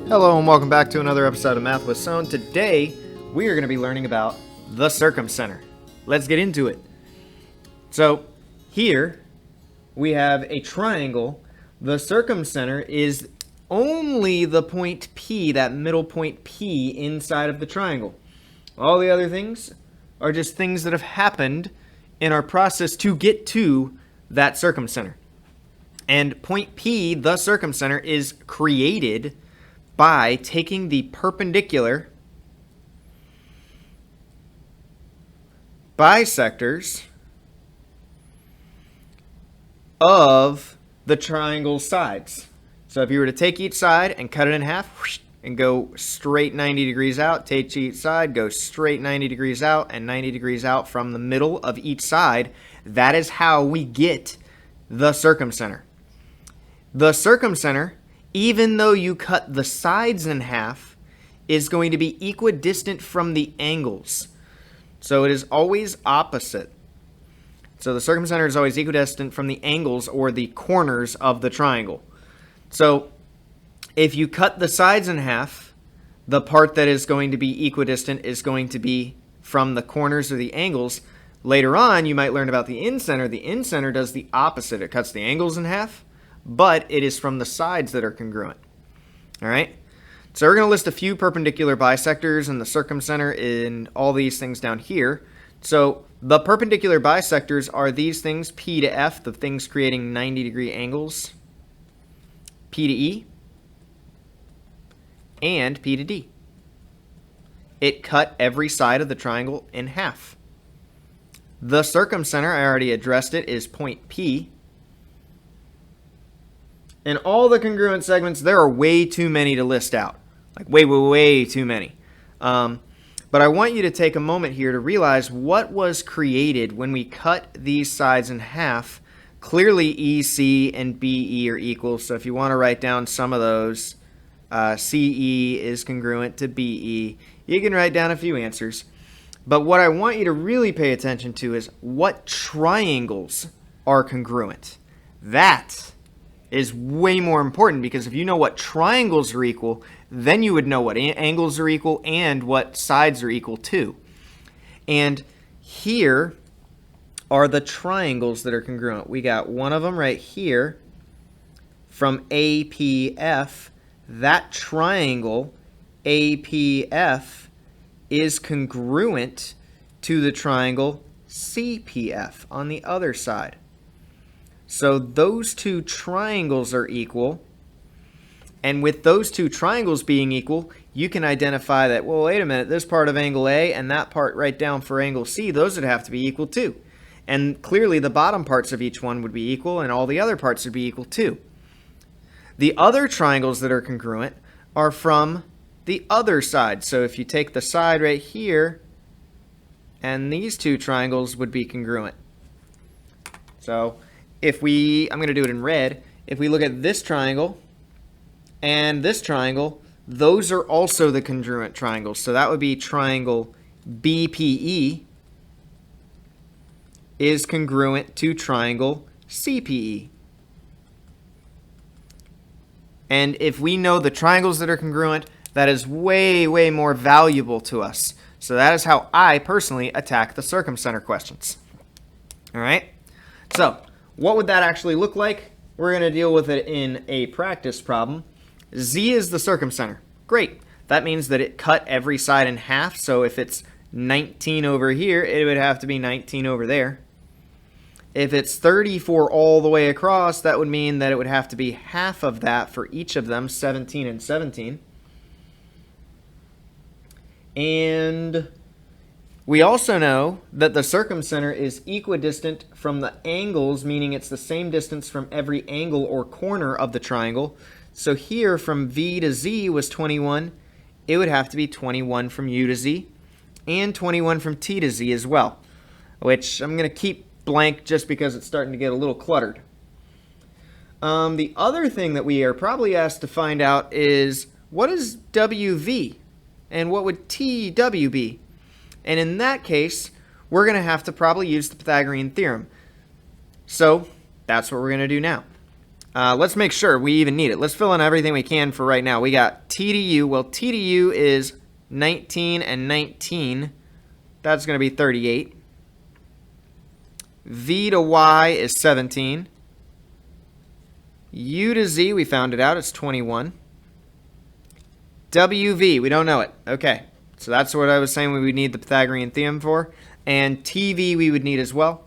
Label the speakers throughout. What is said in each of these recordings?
Speaker 1: Hello and welcome back to another episode of Math with Sohn. Today, we are going to be learning about the Circumcenter. Let's get into it. So, here, we have a triangle. The Circumcenter is only the point P, that middle point P inside of the triangle. All the other things are just things that have happened in our process to get to that Circumcenter. And point P, the Circumcenter, is created by taking the perpendicular bisectors of the triangle's sides. So if you were to take each side and cut it in half and go straight 90 degrees out, take each side, go straight 90 degrees out and 90 degrees out from the middle of each side, that is how we get the Circumcenter. The Circumcenter, even though you cut the sides in half, is going to be equidistant from the angles. So it is always opposite. So the Circumcenter is always equidistant from the angles or the corners of the triangle. So if you cut the sides in half, the part that is going to be equidistant is going to be from the corners or the angles. Later on, you might learn about the incenter. The incenter does the opposite. It cuts the angles in half, but it is from the sides that are congruent. All right? So we're going to list a few perpendicular bisectors and the Circumcenter in all these things down here. So the perpendicular bisectors are these things, P to F, the things creating 90-degree angles, P to E, and P to D. It cut every side of the triangle in half. The Circumcenter, I already addressed it, is point P. And all the congruent segments, there are way too many to list out. Like way too many. But I want you to take a moment here to realize what was created when we cut these sides in half. Clearly EC and BE are equal, so if you want to write down some of those, CE is congruent to BE. You can write down a few answers. But what I want you to really pay attention to is what triangles are congruent. That is way more important, because if you know what triangles are equal, then you would know what angles are equal and what sides are equal to. And here are the triangles that are congruent. We got one of them right here from APF. That triangle, APF, is congruent to the triangle CPF on the other side. So those two triangles are equal. And with those two triangles being equal, you can identify that, well, wait a minute, this part of angle A and that part right down for angle C, those would have to be equal too. And clearly the bottom parts of each one would be equal and all the other parts would be equal too. The other triangles that are congruent are from the other side. So if you take the side right here, and these two triangles would be congruent. So I'm going to do it in red. If we look at this triangle and this triangle, those are also the congruent triangles. So that would be triangle BPE is congruent to triangle CPE. And if we know the triangles that are congruent, that is way more valuable to us. So that is how I personally attack the Circumcenter questions. All right? So what would that actually look like? We're going to deal with it in a practice problem. Z is the Circumcenter. Great. That means that it cut every side in half. So if it's 19 over here, it would have to be 19 over there. If it's 34 all the way across, that would mean that it would have to be half of that for each of them, 17 and 17. And we also know that the Circumcenter is equidistant from the angles, meaning it's the same distance from every angle or corner of the triangle. So here from V to Z was 21. It would have to be 21 from U to Z and 21 from T to Z as well, which I'm going to keep blank just because it's starting to get a little cluttered. The other thing that we are probably asked to find out is what is WV and what would TW be? And in that case, we're going to have to probably use the Pythagorean theorem. So that's what we're going to do now. Let's make sure we even need it. Let's fill in everything we can for right now. We got T to U. Well, T to U is 19 and 19. That's going to be 38. V to Y is 17. U to Z, we found it out, it's 21. WV, we don't know it. Okay, so that's what I was saying we would need the Pythagorean theorem for. And TV we would need as well.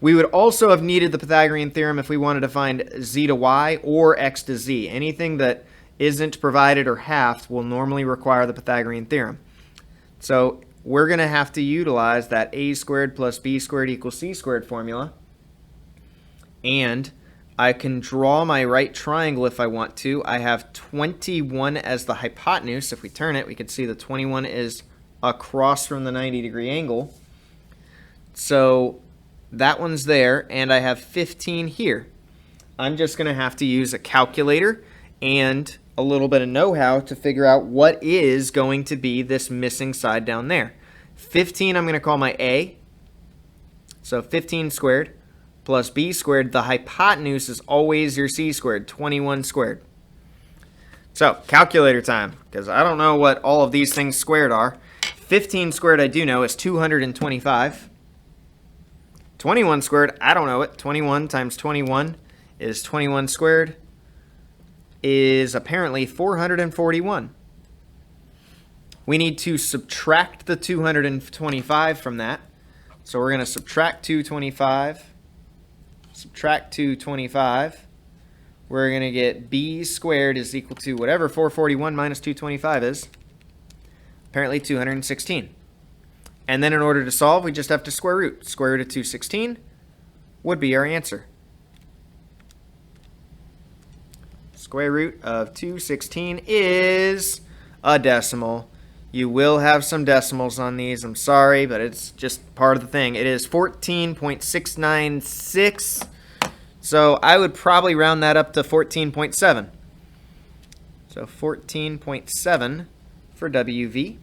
Speaker 1: We would also have needed the Pythagorean theorem if we wanted to find Z to Y or X to Z. Anything that isn't provided or halved will normally require the Pythagorean theorem. So we're going to have to utilize that a squared plus b squared equals c squared formula. And I can draw my right triangle if I want to. I have 21 as the hypotenuse. If we turn it, we can see the 21 is across from the 90-degree angle. So that one's there, and I have 15 here. I'm just going to have to use a calculator and a little bit of know-how to figure out what is going to be this missing side down there. 15 I'm going to call my A. So 15 squared plus b squared. The hypotenuse is always your c squared, 21 squared. So calculator time, because I don't know what all of these things squared are. 15 squared I do know is 225. 21 squared, I don't know it. 21 times 21 is 21 squared is apparently 441. We need to subtract the 225 from that. So we're going to subtract 225. Subtract 225. We're going to get b squared is equal to whatever 441 minus 225 is. Apparently 216. And then in order to solve, we just have to square root. Square root of 216 would be our answer. Square root of 216 is a decimal. You will have some decimals on these. I'm sorry, but it's just part of the thing. It is 14.696. So I would probably round that up to 14.7. So 14.7 for WV.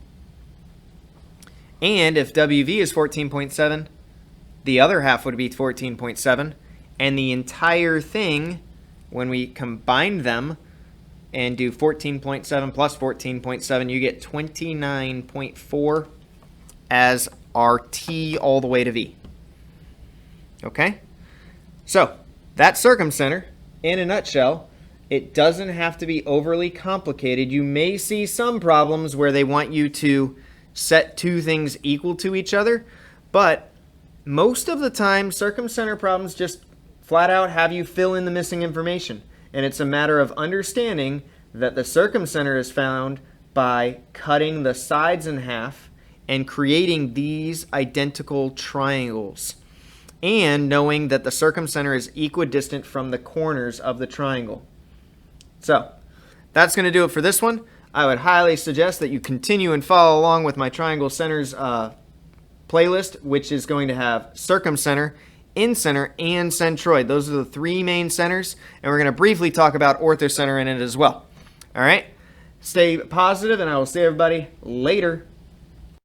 Speaker 1: And if WV is 14.7, the other half would be 14.7. And the entire thing, when we combine them and do 14.7 plus 14.7, you get 29.4 as our T all the way to V. Okay? So, that's Circumcenter in a nutshell. It doesn't have to be overly complicated. You may see some problems where they want you to set two things equal to each other, but most of the time, Circumcenter problems just flat out have you fill in the missing information. And it's a matter of understanding that the circumcenter is found by cutting the sides in half and creating these identical triangles. And knowing that the circumcenter is equidistant from the corners of the triangle. So, that's going to do it for this one. I would highly suggest that you continue and follow along with my Triangle Centers playlist, which is going to have circumcenter, incenter, and centroid. Those are the three main centers, and we're going to briefly talk about orthocenter in it as well. All right? Stay positive, and I will see everybody later.